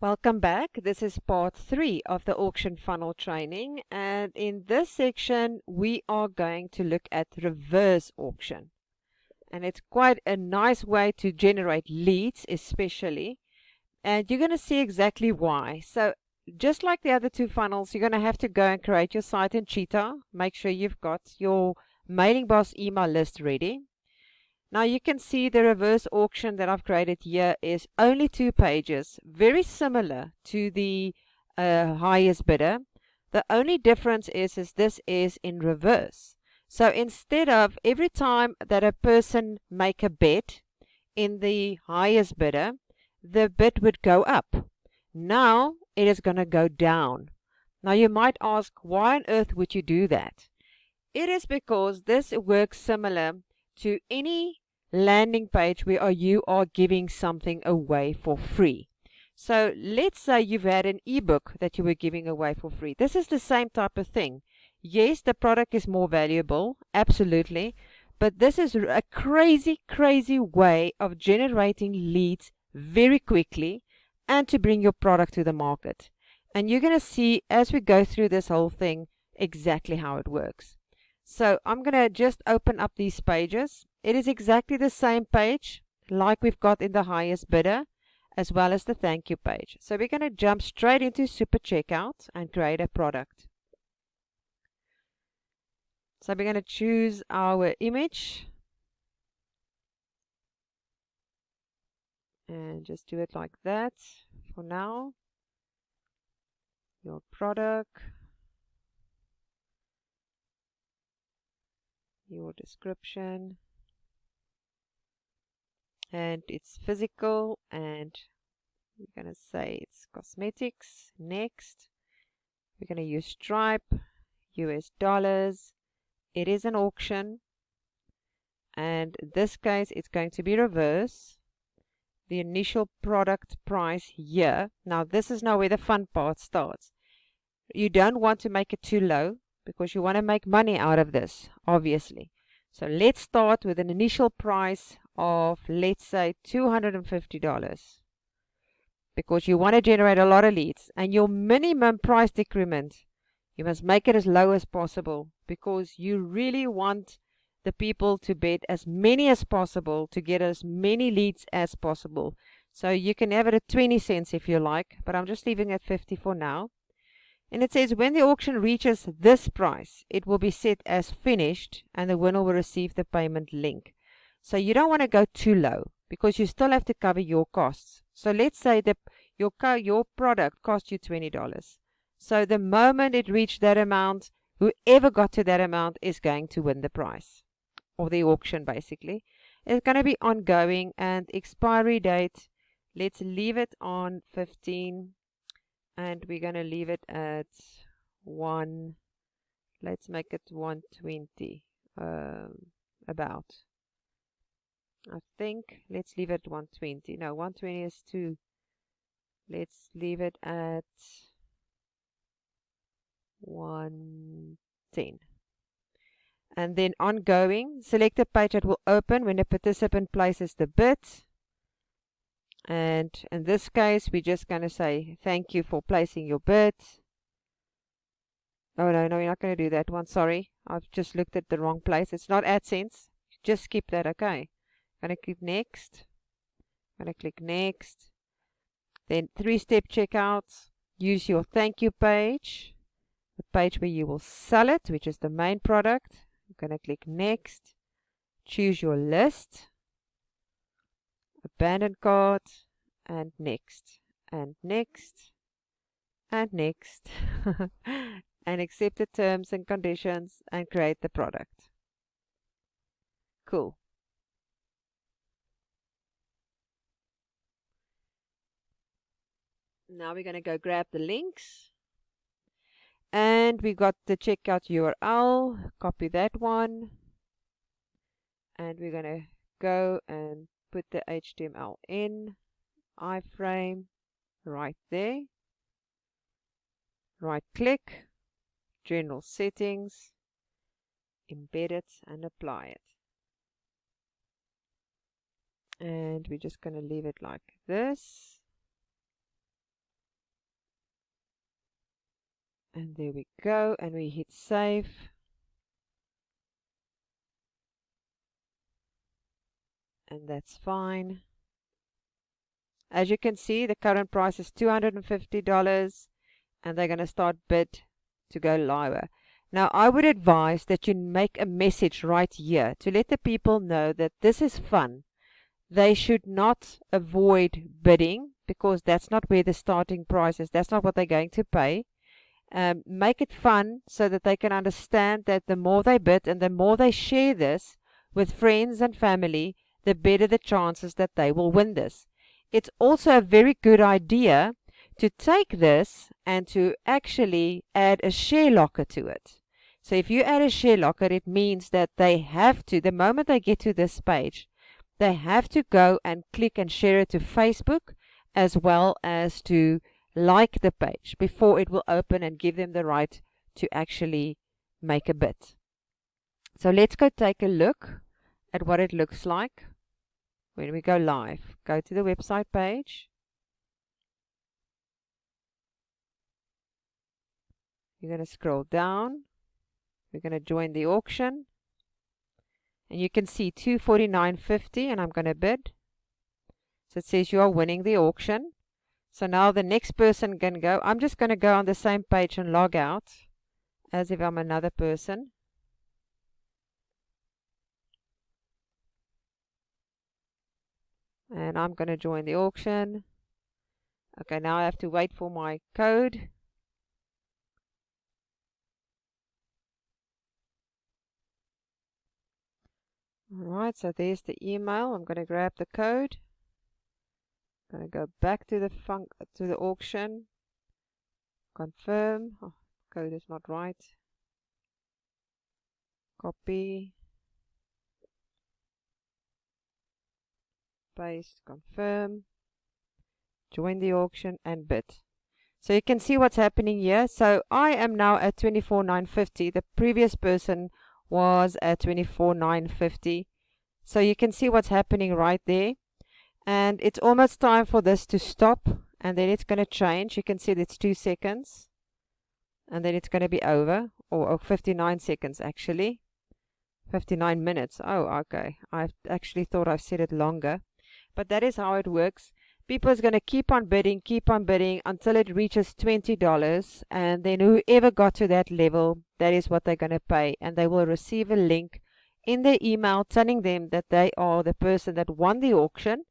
Welcome back. This is part 3 of the auction funnel training, and in this section we are going to look at reverse auction. And it's quite a nice way to generate leads, especially, and you're going to see exactly why. So just like the other two funnels, you're going to have to go and create your site in Cheetah. Make sure you've got your mailing boss email list ready. Now you can see the reverse auction that I've created here is only 2 pages, very similar to the highest bidder. The only difference is this is in reverse. So instead of every time that a person make a bet in the highest bidder, the bid would go up. Now it is going to go down. Now you might ask, why on earth would you do that? It is because this works similar to any landing page where you are giving something away for free. So let's say you've had an ebook that you were giving away for free. This is the same type of thing. Yes, the product is more valuable, absolutely, but this is a crazy way of generating leads very quickly and to bring your product to the market. And you're going to see as we go through this whole thing exactly how it works. So I'm going to just open up these pages. It is exactly the same page like we've got in the highest bidder, as well as the thank you page. So we're going to jump straight into Super Checkout and create a product. So we're going to choose our image and just do it like that for now. Your product, your description, and it's physical, and we're going to say it's cosmetics. Next, we're going to use Stripe, US dollars. It is an auction, and in this case it's going to be reverse. The initial product price here. Now this is now where the fun part starts. You don't want to make it too low because you want to make money out of this, obviously. So let's start with an initial price of, let's say, $250, because you want to generate a lot of leads. And your minimum price decrement, you must make it as low as possible, because you really want the people to bet as many as possible to get as many leads as possible. So you can have it at 20 cents if you like, but I'm just leaving it at 50 for now. And it says when the auction reaches this price, it will be set as finished and the winner will receive the payment link. So you don't want to go too low because you still have to cover your costs. So let's say that your product cost you $20. So the moment it reached that amount, whoever got to that amount is going to win the prize, or the auction basically. It's going to be ongoing, and expiry date, let's leave it on 15, and we're going to leave it at 1, let's make it 120, about. I think let's leave it 120. No, 120 is too. Let's leave it at 110. And then ongoing, select a page that will open when a participant places the bid. And in this case, we're just going to say thank you for placing your bid. Oh no, we're not going to do that one. Sorry, I've just looked at the wrong place. It's not AdSense. Just skip that. Okay. I'm going to click next. I'm going to click next. Then 3-step checkout. Use your thank you page, the page where you will sell it, which is the main product. I'm going to click next. Choose your list, abandon cart, and next, and next, and next, and accept the terms and conditions and create the product. Cool. Now we're going to go grab the links, and we got the checkout URL. Copy that one, and we're going to go and put the HTML in iframe right there. Right click, general settings, embed it and apply it. And we're just going to leave it like this. And there we go, and we hit save. And that's fine. As you can see, the current price is $250, and they're going to start bid to go lower. Now, I would advise that you make a message right here to let the people know that this is fun. They should not avoid bidding, because that's not where the starting price is. That's not what they're going to pay. Make it fun so that they can understand that the more they bid and the more they share this with friends and family, the better the chances that they will win this. It's also a very good idea to take this and to actually add a share locker to it. So if you add a share locker, it means that they have to, the moment they get to this page, they have to go and click and share it to Facebook, as well as to like the page before it will open and give them the right to actually make a bid. So let's go take a look at what it looks like when we go live. Go to the website page. You're going to scroll down. We're going to join the auction. And you can see $249.50, and I'm going to bid. So it says you are winning the auction. So now the next person can go. I'm just going to go on the same page and log out as if I'm another person. And I'm going to join the auction. Okay, now I have to wait for my code. Alright, so there's the email. I'm going to grab the code. I'm going to go back to the auction. Confirm. Oh, code is not right. Copy. Paste. Confirm. Join the auction and bid. So you can see what's happening here. So I am now at $24,950. The previous person was at $24,950. So you can see what's happening right there. And it's almost time for this to stop. And then it's going to change. You can see that it's 2 seconds. And then it's going to be over. Or 59 seconds actually. 59 minutes. Oh, okay. I actually thought I've said it longer. But that is how it works. People is going to keep on bidding until it reaches $20, and then whoever got to that level, that is what they're going to pay, and they will receive a link in their email telling them that they are the person that won the auction,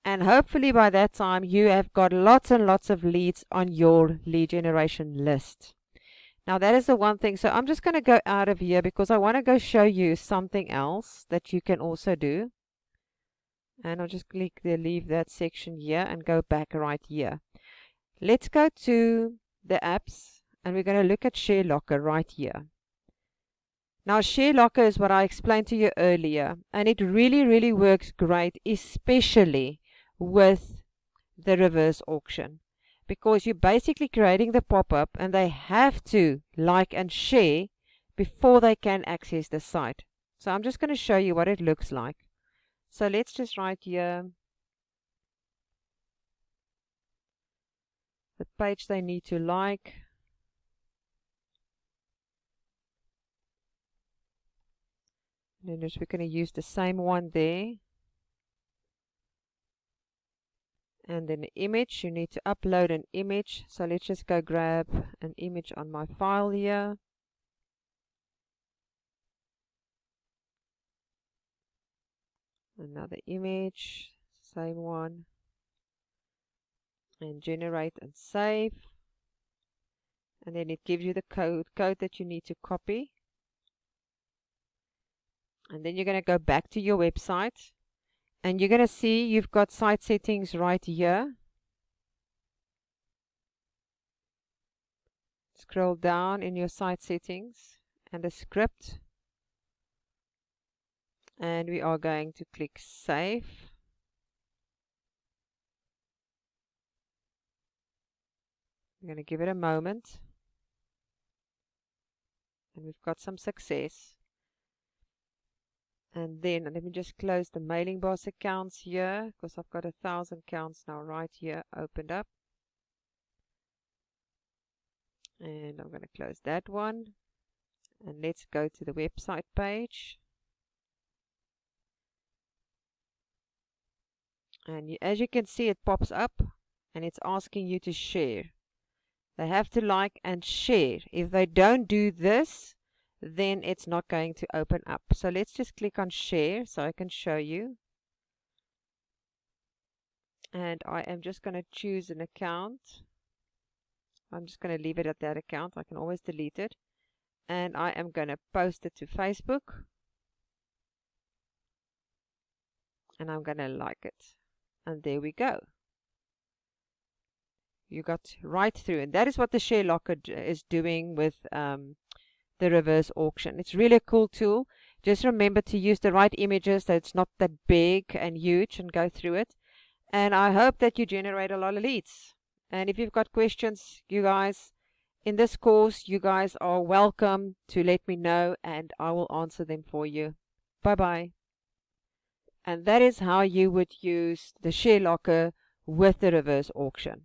and hopefully by that time you have got lots and lots of leads on your lead generation list. Now that is the one thing. So I'm just going to go out of here because I want to go show you something else that you can also do. And I'll just click the leave that section here and go back right here. Let's go to the apps, and we're going to look at Share Locker right here. Now Share Locker is what I explained to you earlier, and it really works great, especially with the reverse auction, because you're basically creating the pop-up and they have to like and share before they can access the site. So I'm just going to show you what it looks like. So let's just write here the page they need to like. And then we're going to use the same one there. And then the image, you need to upload an image. So let's just go grab an image on my file here. Another image, same one. And generate and save. And then it gives you the code that you need to copy. And then you're going to go back to your website. And you're going to see you've got site settings right here. Scroll down in your site settings and a script. And we are going to click save. We're going to give it a moment. And we've got some success. And then let me just close the mailing boss accounts here, because I've got 1,000 accounts now right here opened up. And I'm going to close that one. And let's go to the website page. And as you can see, it pops up and it's asking you to share. They have to like and share. If they don't do this, then it's not going to open up. So let's just click on share so I can show you. And I am just going to choose an account. I'm just going to leave it at that account. I can always delete it. And I am going to post it to Facebook. And I'm going to like it. And there we go. You got right through. And that is what the Share Locker is doing with the reverse auction. It's really a cool tool. Just remember to use the right images, that it's not that big and huge, and go through it. And I hope that you generate a lot of leads. And if you've got questions, you guys, in this course, you guys are welcome to let me know and I will answer them for you. Bye-bye. And that is how you would use the Share Locker with the reverse auction.